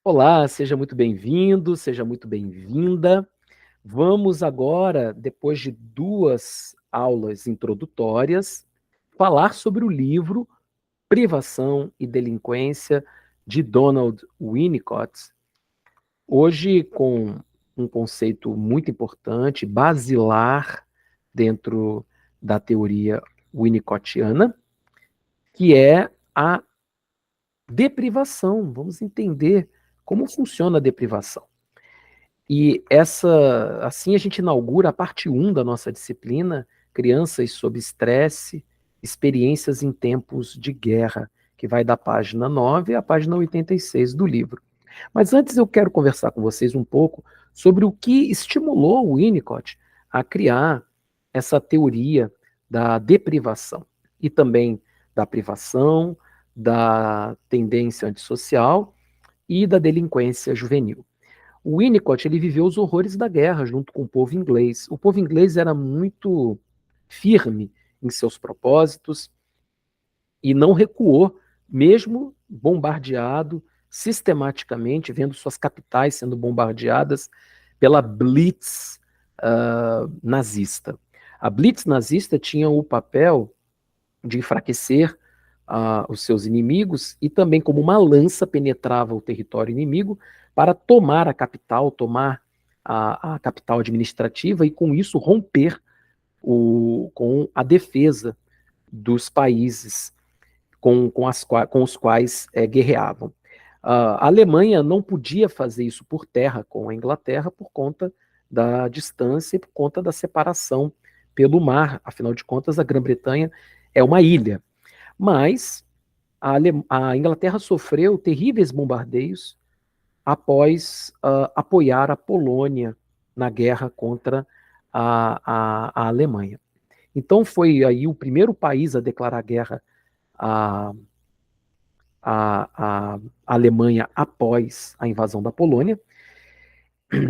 Olá, seja muito bem-vindo, seja muito bem-vinda. Vamos agora, depois de duas aulas introdutórias, falar sobre o livro Privação e Delinquência, de Donald Winnicott. Hoje, com um conceito muito importante, basilar, dentro da teoria winnicottiana, que é a deprivação. Vamos entender como funciona a deprivação. E assim a gente inaugura a parte 1 da nossa disciplina, Crianças sob estresse, experiências em tempos de guerra, que vai da página 9 à página 86 do livro. Mas antes eu quero conversar com vocês um pouco sobre o que estimulou o Winnicott a criar essa teoria da deprivação e também da privação, da tendência antissocial e da delinquência juvenil. O Winnicott, ele viveu os horrores da guerra junto com o povo inglês. O povo inglês era muito firme em seus propósitos e não recuou, mesmo bombardeado sistematicamente, vendo suas capitais sendo bombardeadas pela Blitz nazista. A Blitz nazista tinha o papel de enfraquecer os seus inimigos e também como uma lança penetrava o território inimigo para tomar a capital, tomar a capital administrativa e com isso romper com a defesa dos países com os quais guerreavam. A Alemanha não podia fazer isso por terra com a Inglaterra por conta da distância e por conta da separação pelo mar. Afinal de contas, a Grã-Bretanha é uma ilha. Mas a Inglaterra sofreu terríveis bombardeios após apoiar a Polônia na guerra contra a Alemanha. Então foi aí o primeiro país a declarar guerra à, à Alemanha após a invasão da Polônia.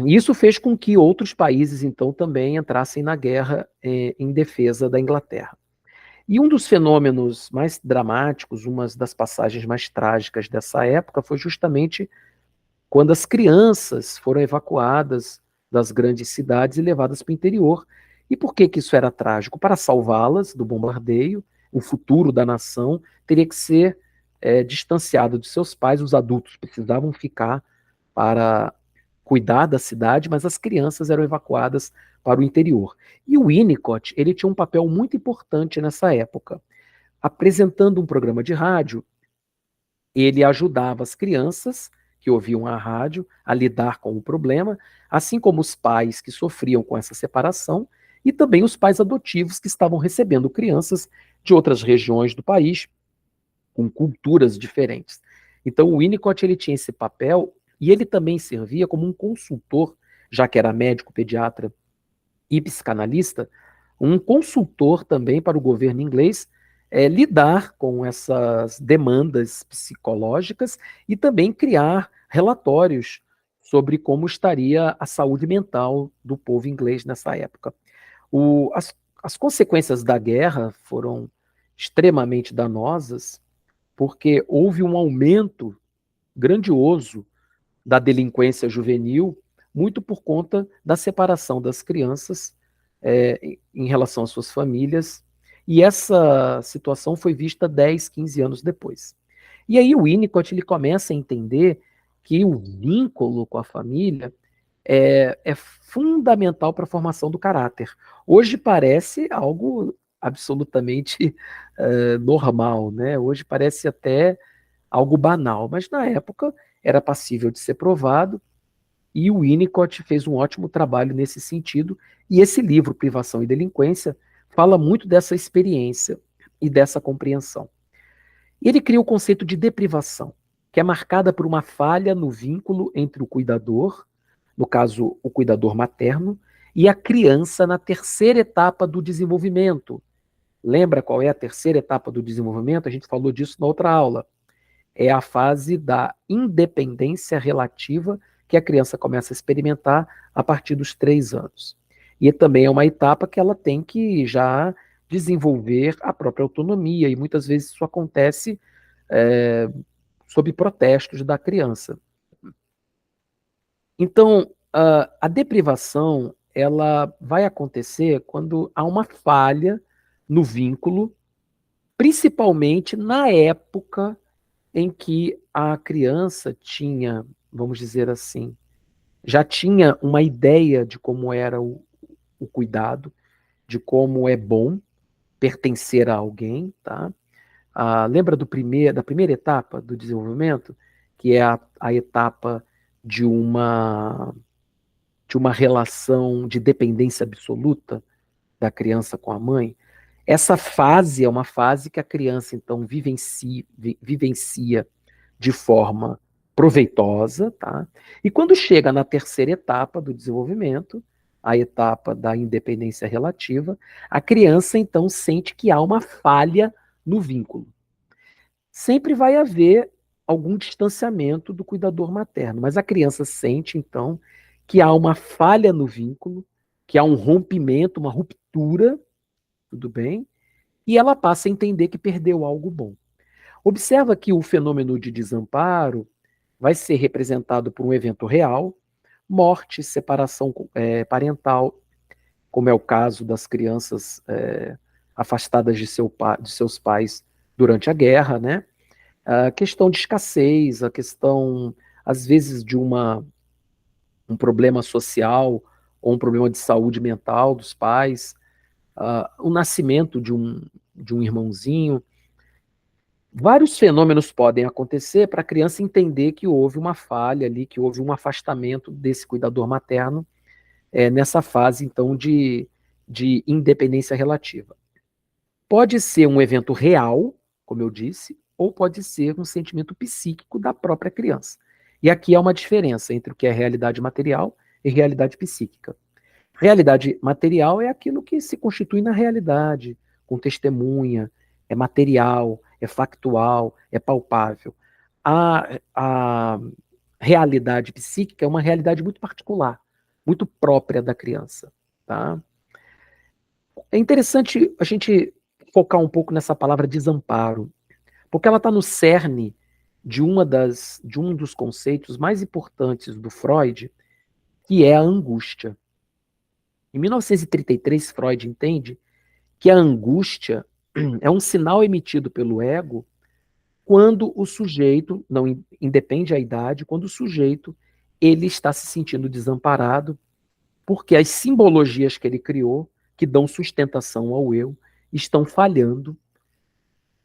E isso fez com que outros países, então, também entrassem na guerra em defesa da Inglaterra. E um dos fenômenos mais dramáticos, uma das passagens mais trágicas dessa época, foi justamente quando as crianças foram evacuadas das grandes cidades e levadas para o interior. E por que isso era trágico? Para salvá-las do bombardeio, o futuro da nação teria que ser distanciado de seus pais, os adultos precisavam ficar para cuidar da cidade, mas as crianças eram evacuadas para o interior. E o Winnicott, ele tinha um papel muito importante nessa época. Apresentando um programa de rádio, ele ajudava as crianças que ouviam a rádio a lidar com o problema, assim como os pais que sofriam com essa separação e também os pais adotivos que estavam recebendo crianças de outras regiões do país com culturas diferentes. Então o Winnicott ele tinha esse papel e ele também servia como um consultor, já que era médico, pediatra e psicanalista, um consultor também para o governo inglês lidar com essas demandas psicológicas e também criar relatórios sobre como estaria a saúde mental do povo inglês nessa época. As consequências da guerra foram extremamente danosas, porque houve um aumento grandioso da delinquência juvenil, muito por conta da separação das crianças em relação às suas famílias, e essa situação foi vista 10, 15 anos depois. E aí o Winnicott ele começa a entender que o vínculo com a família é fundamental para a formação do caráter. Hoje parece algo absolutamente normal, né? Hoje parece até algo banal, mas na época era passível de ser provado e o Winnicott fez um ótimo trabalho nesse sentido. E esse livro, Privação e Delinquência, fala muito dessa experiência e dessa compreensão. Ele cria o conceito de deprivação, que é marcada por uma falha no vínculo entre o cuidador, no caso, o cuidador materno, e a criança na terceira etapa do desenvolvimento. Lembra qual é a terceira etapa do desenvolvimento? A gente falou disso na outra aula. É a fase da independência relativa que a criança começa a experimentar a partir dos 3 anos. E também é uma etapa que ela tem que já desenvolver a própria autonomia, e muitas vezes isso acontece sob protestos da criança. Então, a deprivação, ela vai acontecer quando há uma falha no vínculo, principalmente na época em que a criança tinha, vamos dizer assim, já tinha uma ideia de como era o cuidado, de como é bom pertencer a alguém, tá? Lembra da primeira etapa do desenvolvimento, que é a etapa de uma, de uma relação de dependência absoluta da criança com a mãe? Essa fase é uma fase que a criança, então, vivencia de forma proveitosa, tá? E quando chega na terceira etapa do desenvolvimento, a etapa da independência relativa, a criança, então, sente que há uma falha no vínculo. Sempre vai haver algum distanciamento do cuidador materno, mas a criança sente, então, que há uma falha no vínculo, que há um rompimento, uma ruptura, tudo bem? E ela passa a entender que perdeu algo bom. Observa que o fenômeno de desamparo vai ser representado por um evento real, morte, separação parental, como é o caso das crianças afastadas de seus pais durante a guerra, né? A questão de escassez, a questão, às vezes, de um problema social ou um problema de saúde mental dos pais, o nascimento de um irmãozinho. Vários fenômenos podem acontecer para a criança entender que houve uma falha ali, que houve um afastamento desse cuidador materno nessa fase, então, de independência relativa. Pode ser um evento real, como eu disse, ou pode ser um sentimento psíquico da própria criança. E aqui há uma diferença entre o que é realidade material e realidade psíquica. Realidade material é aquilo que se constitui na realidade, com testemunha, é material, é factual, é palpável. A realidade psíquica é uma realidade muito particular, muito própria da criança. Tá? É interessante a gente focar um pouco nessa palavra desamparo, porque ela está no cerne de um dos conceitos mais importantes do Freud, que é a angústia. Em 1933, Freud entende que a angústia é um sinal emitido pelo ego quando o sujeito, não independe a idade, quando o sujeito ele está se sentindo desamparado, porque as simbologias que ele criou, que dão sustentação ao eu, estão falhando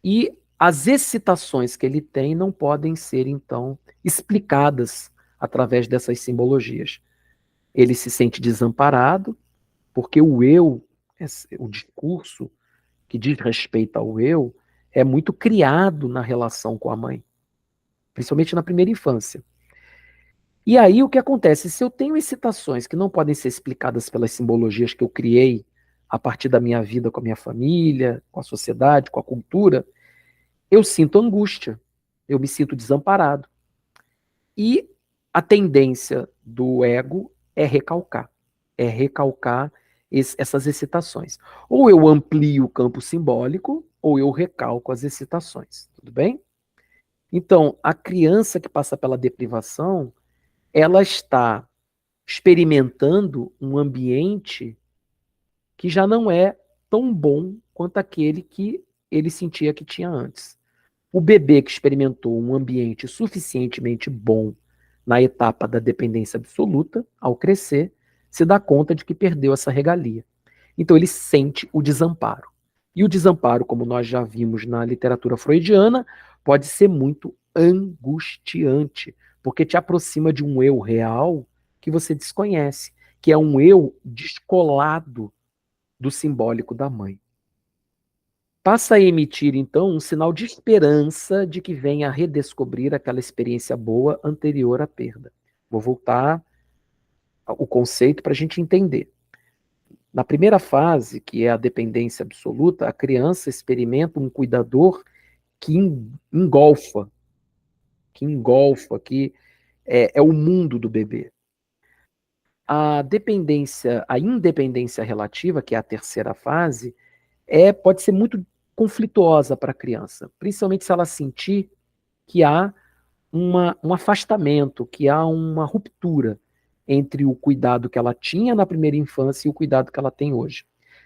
e as excitações que ele tem não podem ser, então, explicadas através dessas simbologias. Ele se sente desamparado, porque o eu, o discurso que diz respeito ao eu, é muito criado na relação com a mãe, principalmente na primeira infância. E aí o que acontece? Se eu tenho excitações que não podem ser explicadas pelas simbologias que eu criei a partir da minha vida com a minha família, com a sociedade, com a cultura, eu sinto angústia, eu me sinto desamparado. E a tendência do ego é recalcar essas excitações. Ou eu amplio o campo simbólico, ou eu recalco as excitações, tudo bem? Então, a criança que passa pela deprivação, ela está experimentando um ambiente que já não é tão bom quanto aquele que ele sentia que tinha antes. O bebê que experimentou um ambiente suficientemente bom na etapa da dependência absoluta, ao crescer, se dá conta de que perdeu essa regalia. Então ele sente o desamparo. E o desamparo, como nós já vimos na literatura freudiana, pode ser muito angustiante, porque te aproxima de um eu real que você desconhece, que é um eu descolado do simbólico da mãe. Passa a emitir, então, um sinal de esperança de que venha a redescobrir aquela experiência boa anterior à perda. Vou voltar ao conceito para a gente entender. Na primeira fase, que é a dependência absoluta, a criança experimenta um cuidador que engolfa, que é o mundo do bebê. A independência relativa, que é a terceira fase, pode ser muito conflituosa para a criança, principalmente se ela sentir que há um afastamento, que há uma ruptura entre o cuidado que ela tinha na primeira infância e o cuidado que ela tem hoje.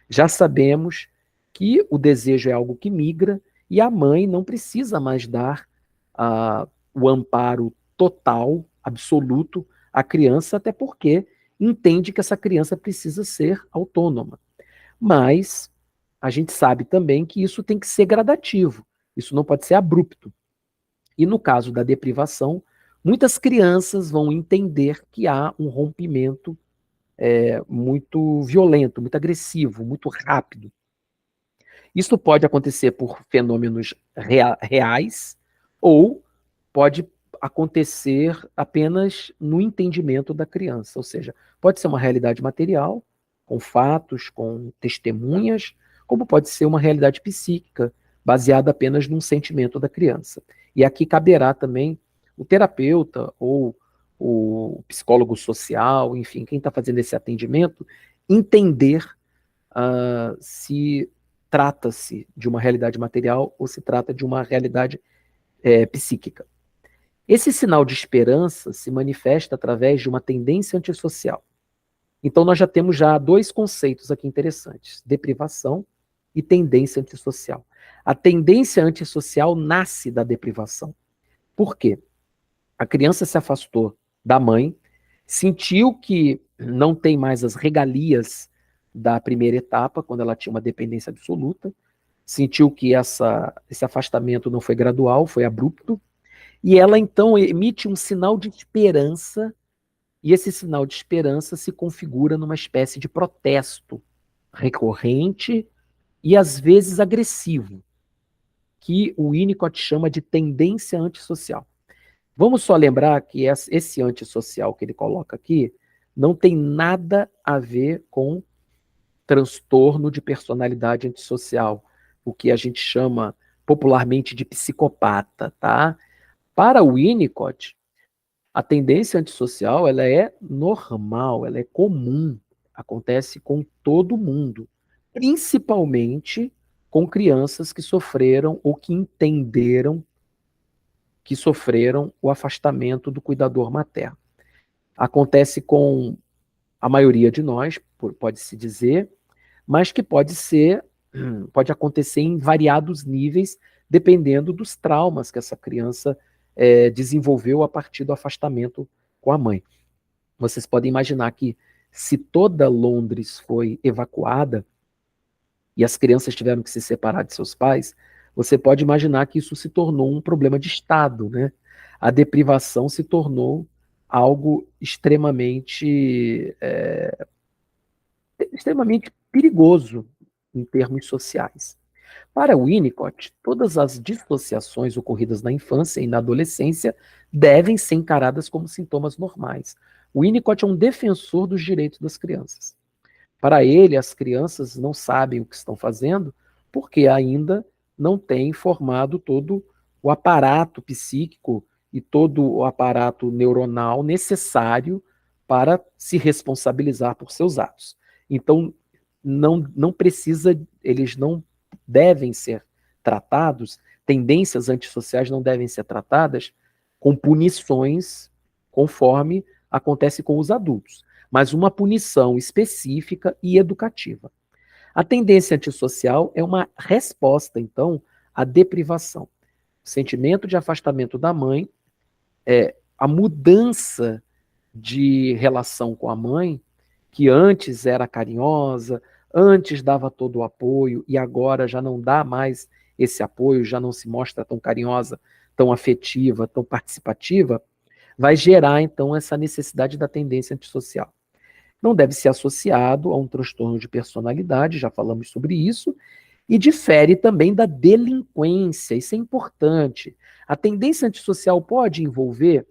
Já sabemos que o desejo é algo que migra e a mãe não precisa mais dar o amparo total, absoluto, à criança, até porque entende que essa criança precisa ser autônoma. Mas a gente sabe também que isso tem que ser gradativo, isso não pode ser abrupto. E no caso da deprivação, muitas crianças vão entender que há um rompimento muito violento, muito agressivo, muito rápido. Isso pode acontecer por fenômenos reais ou pode acontecer apenas no entendimento da criança, ou seja, pode ser uma realidade material, com fatos, com testemunhas, como pode ser uma realidade psíquica, baseada apenas num sentimento da criança. E aqui caberá também o terapeuta ou o psicólogo social, enfim, quem está fazendo esse atendimento, entender se trata-se de uma realidade material ou se trata de uma realidade psíquica. Esse sinal de esperança se manifesta através de uma tendência antissocial. Então, nós já temos já dois conceitos aqui interessantes: deprivação e tendência antissocial. A tendência antissocial nasce da deprivação. Por quê? A criança se afastou da mãe, sentiu que não tem mais as regalias da primeira etapa, quando ela tinha uma dependência absoluta, sentiu que esse afastamento não foi gradual, foi abrupto, e ela então emite um sinal de esperança, e esse sinal de esperança se configura numa espécie de protesto recorrente e às vezes agressivo, que o Winnicott chama de tendência antissocial. Vamos só lembrar que esse antissocial que ele coloca aqui não tem nada a ver com transtorno de personalidade antissocial, o que a gente chama popularmente de psicopata, tá? Para o Winnicott, a tendência antissocial, ela é normal, ela é comum, acontece com todo mundo, principalmente com crianças que sofreram ou que entenderam que sofreram o afastamento do cuidador materno. Acontece com a maioria de nós, pode-se dizer, mas que pode acontecer em variados níveis, dependendo dos traumas que essa criança desenvolveu a partir do afastamento com a mãe. Vocês podem imaginar que se toda Londres foi evacuada e as crianças tiveram que se separar de seus pais, você pode imaginar que isso se tornou um problema de Estado, né? A deprivação se tornou algo extremamente perigoso em termos sociais. Para Winnicott, todas as dissociações ocorridas na infância e na adolescência devem ser encaradas como sintomas normais. Winnicott é um defensor dos direitos das crianças. Para ele, as crianças não sabem o que estão fazendo porque ainda não têm formado todo o aparato psíquico e todo o aparato neuronal necessário para se responsabilizar por seus atos. Então, eles não devem ser tratados, tendências antissociais não devem ser tratadas com punições conforme acontece com os adultos, mas uma punição específica e educativa. A tendência antissocial é uma resposta, então, à deprivação. O sentimento de afastamento da mãe, a mudança de relação com a mãe, que antes era carinhosa, antes dava todo o apoio e agora já não dá mais esse apoio, já não se mostra tão carinhosa, tão afetiva, tão participativa, vai gerar então essa necessidade da tendência antissocial. Não deve ser associado a um transtorno de personalidade, já falamos sobre isso, e difere também da delinquência, isso é importante. A tendência antissocial pode envolver,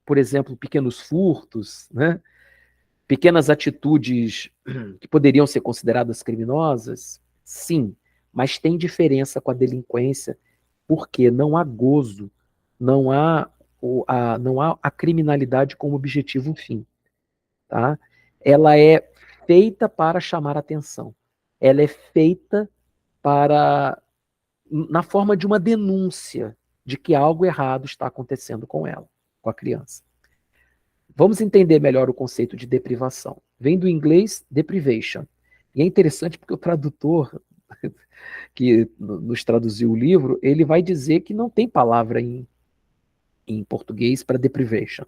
por exemplo, pequenos furtos, né? Pequenas atitudes que poderiam ser consideradas criminosas? Sim, mas tem diferença com a delinquência, porque não há gozo, não há a criminalidade como objetivo fim. Tá? Ela é feita para chamar atenção. Ela é feita na forma de uma denúncia de que algo errado está acontecendo com ela, com a criança. Vamos entender melhor o conceito de deprivação. Vem do inglês deprivation. E é interessante porque o tradutor que nos traduziu o livro, ele vai dizer que não tem palavra em português para deprivation.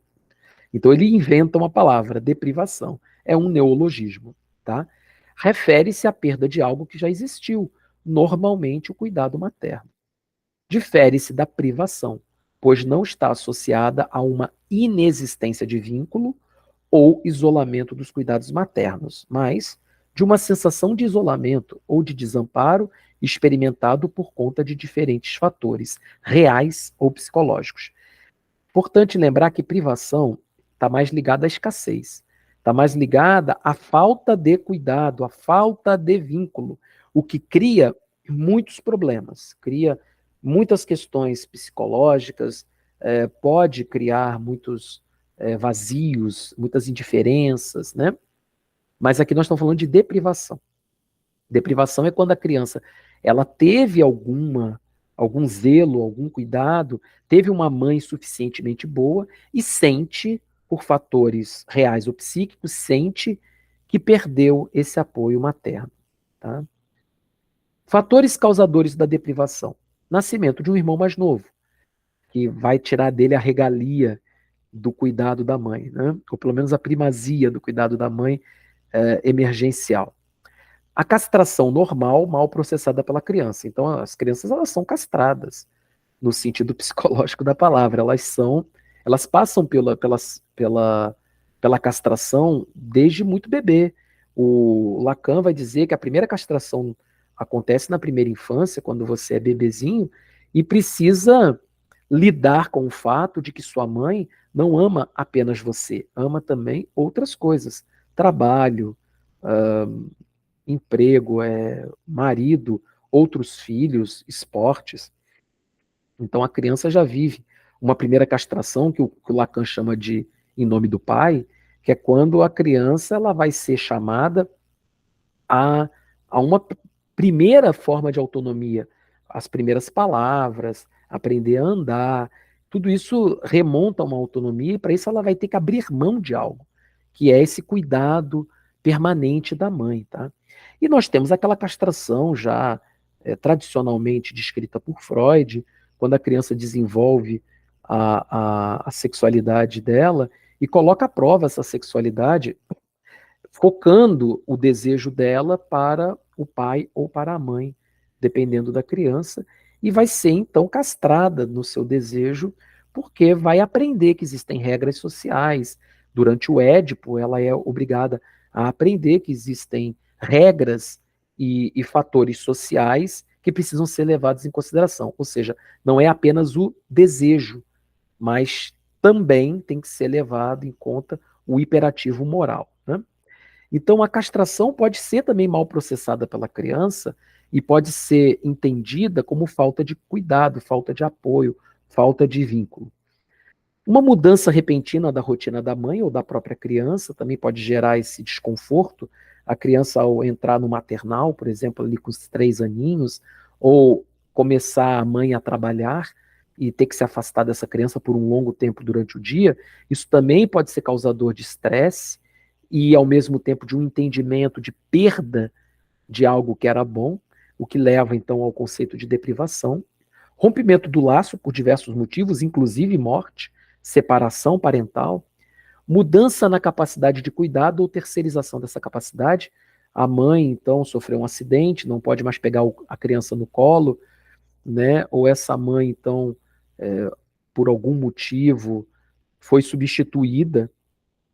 Então ele inventa uma palavra, deprivação. É um neologismo, tá? Refere-se à perda de algo que já existiu, normalmente o cuidado materno. Difere-se da privação, pois não está associada a uma inexistência de vínculo ou isolamento dos cuidados maternos, mas de uma sensação de isolamento ou de desamparo experimentado por conta de diferentes fatores, reais ou psicológicos. Importante lembrar que privação está mais ligada à escassez, está mais ligada à falta de cuidado, à falta de vínculo, o que cria muitos problemas, cria muitas questões psicológicas, pode criar muitos vazios, muitas indiferenças, né? Mas aqui nós estamos falando de deprivação. Deprivação é quando a criança ela teve algum zelo, algum cuidado, teve uma mãe suficientemente boa e sente, por fatores reais ou psíquicos, sente que perdeu esse apoio materno. Tá? Fatores causadores da deprivação. Nascimento de um irmão mais novo, que vai tirar dele a regalia do cuidado da mãe, né? Ou pelo menos a primazia do cuidado da mãe emergencial. A castração normal, mal processada pela criança. Então, as crianças elas são castradas no sentido psicológico da palavra. Elas passam pela castração desde muito bebê. O Lacan vai dizer que a primeira castração acontece na primeira infância, quando você é bebezinho, e precisa lidar com o fato de que sua mãe não ama apenas você, ama também outras coisas. Trabalho, emprego, marido, outros filhos, esportes. Então a criança já vive uma primeira castração que o Lacan chama de em nome do pai, que é quando a criança ela vai ser chamada a, a uma primeira forma de autonomia, as primeiras palavras, aprender a andar, tudo isso remonta a uma autonomia e para isso ela vai ter que abrir mão de algo, que é esse cuidado permanente da mãe, tá? E nós temos aquela castração já tradicionalmente descrita por Freud, quando a criança desenvolve a sexualidade dela e coloca à prova essa sexualidade focando o desejo dela para o pai ou para a mãe, dependendo da criança, e vai ser então castrada no seu desejo, porque vai aprender que existem regras sociais. Durante o Édipo, ela é obrigada a aprender que existem regras e fatores sociais que precisam ser levados em consideração. Ou seja, não é apenas o desejo, mas também tem que ser levado em conta o hiperativo moral, né? Então, a castração pode ser também mal processada pela criança e pode ser entendida como falta de cuidado, falta de apoio, falta de vínculo. Uma mudança repentina da rotina da mãe ou da própria criança também pode gerar esse desconforto. A criança, ao entrar no maternal, por exemplo, ali com os 3 aninhos, ou começar a mãe a trabalhar e ter que se afastar dessa criança por um longo tempo durante o dia, isso também pode ser causador de estresse e, ao mesmo tempo, de um entendimento de perda de algo que era bom, o que leva, então, ao conceito de deprivação. Rompimento do laço por diversos motivos, inclusive morte, separação parental, mudança na capacidade de cuidado ou terceirização dessa capacidade. A mãe, então, sofreu um acidente, não pode mais pegar a criança no colo, né? Ou essa mãe, então, por algum motivo, foi substituída,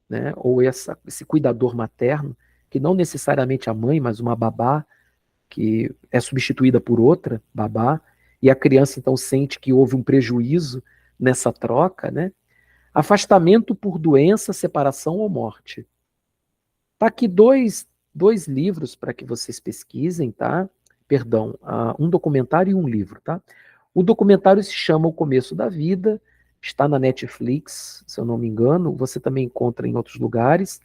né? Ou esse cuidador materno, que não necessariamente a mãe, mas uma babá, que é substituída por outra babá, e a criança então sente que houve um prejuízo nessa troca, né? Afastamento por doença, separação ou morte. Tá aqui dois livros para que vocês pesquisem, tá? Perdão, um documentário e um livro, tá? O documentário se chama O Começo da Vida, está na Netflix, se eu não me engano, você também encontra em outros lugares,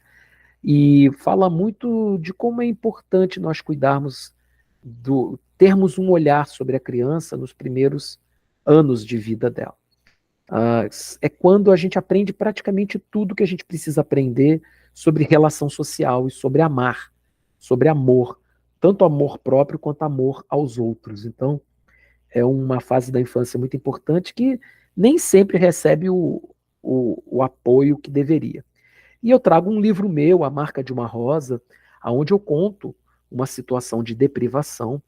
e fala muito de como é importante nós cuidarmos termos um olhar sobre a criança nos primeiros anos de vida dela. É quando a gente aprende praticamente tudo que a gente precisa aprender sobre relação social e sobre amar, sobre amor, tanto amor próprio quanto amor aos outros. Então, é uma fase da infância muito importante que nem sempre recebe o apoio que deveria. E eu trago um livro meu, A Marca de uma Rosa, onde eu conto uma situação de deprivação,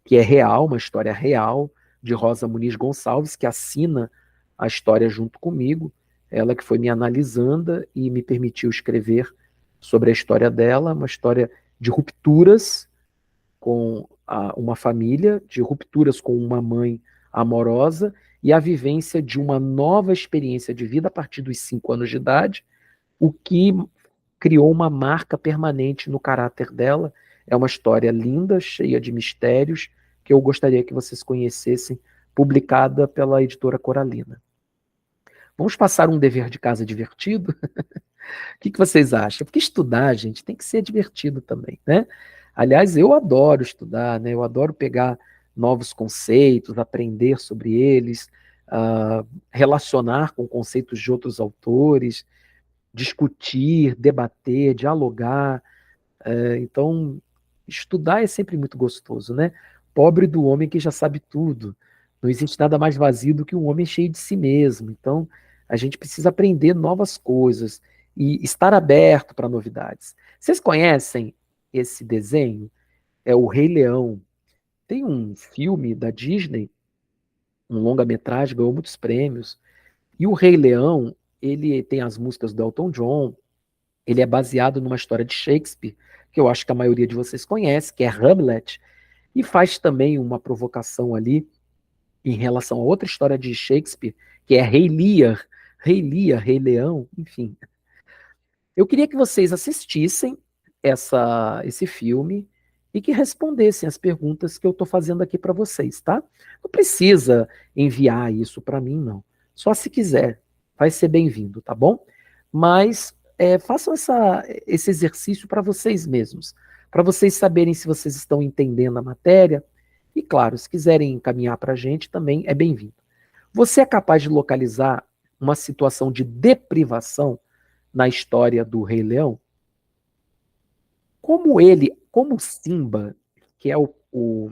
que é real, uma história real, de Rosa Muniz Gonçalves, que assina a história junto comigo, ela que foi me analisando e me permitiu escrever sobre a história dela, uma história de rupturas com uma família, de rupturas com uma mãe amorosa e a vivência de uma nova experiência de vida a partir dos 5 anos de idade, o que criou uma marca permanente no caráter dela. É uma história linda, cheia de mistérios, que eu gostaria que vocês conhecessem, publicada pela editora Coralina. Vamos passar um dever de casa divertido? O que vocês acham? Porque estudar, gente, tem que ser divertido também, né? Aliás, eu adoro estudar, né? Eu adoro pegar novos conceitos, aprender sobre eles, relacionar com conceitos de outros autores, discutir, debater, dialogar. Então, estudar é sempre muito gostoso, né? Pobre do homem que já sabe tudo. Não existe nada mais vazio do que um homem cheio de si mesmo. Então, a gente precisa aprender novas coisas e estar aberto para novidades. Vocês conhecem esse desenho? É o Rei Leão. Tem um filme da Disney, um longa-metragem, ganhou muitos prêmios. E o Rei Leão, ele tem as músicas do Elton John, ele é baseado numa história de Shakespeare, que eu acho que a maioria de vocês conhece, que é Hamlet, e faz também uma provocação ali em relação a outra história de Shakespeare, que é Rei Lear, Rei Leão, enfim. Eu queria que vocês assistissem esse filme e que respondessem as perguntas que eu estou fazendo aqui para vocês, tá? Não precisa enviar isso para mim, não. Só se quiser, vai ser bem-vindo, tá bom? Mas façam esse exercício para vocês mesmos, para vocês saberem se vocês estão entendendo a matéria. E, claro, se quiserem encaminhar para a gente, também é bem-vindo. Você é capaz de localizar uma situação de deprivação na história do Rei Leão? Como Simba, que é o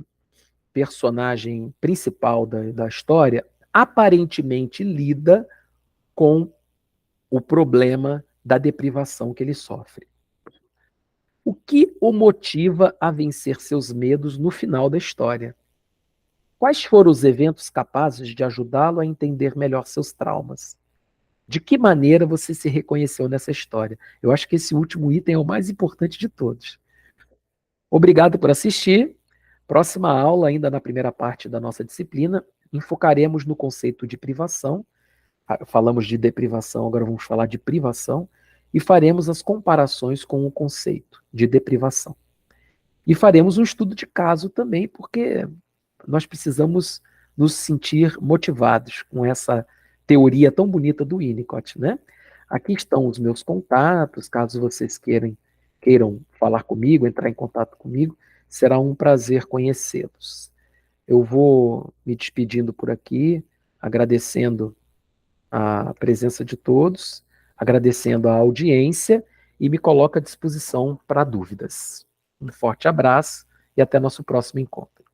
personagem principal da história, aparentemente lida com o problema da deprivação que ele sofre. O que o motiva a vencer seus medos no final da história? Quais foram os eventos capazes de ajudá-lo a entender melhor seus traumas? De que maneira você se reconheceu nessa história? Eu acho que esse último item é o mais importante de todos. Obrigado por assistir. Próxima aula, ainda na primeira parte da nossa disciplina, enfocaremos no conceito de privação. Falamos de deprivação, agora vamos falar de privação. E faremos as comparações com o conceito de deprivação. E faremos um estudo de caso também, porque nós precisamos nos sentir motivados com essa teoria tão bonita do Winnicott, né? Aqui estão os meus contatos, caso vocês queiram falar comigo, entrar em contato comigo, será um prazer conhecê-los. Eu vou me despedindo por aqui, agradecendo a presença de todos, agradecendo a audiência e me coloco à disposição para dúvidas. Um forte abraço e até nosso próximo encontro.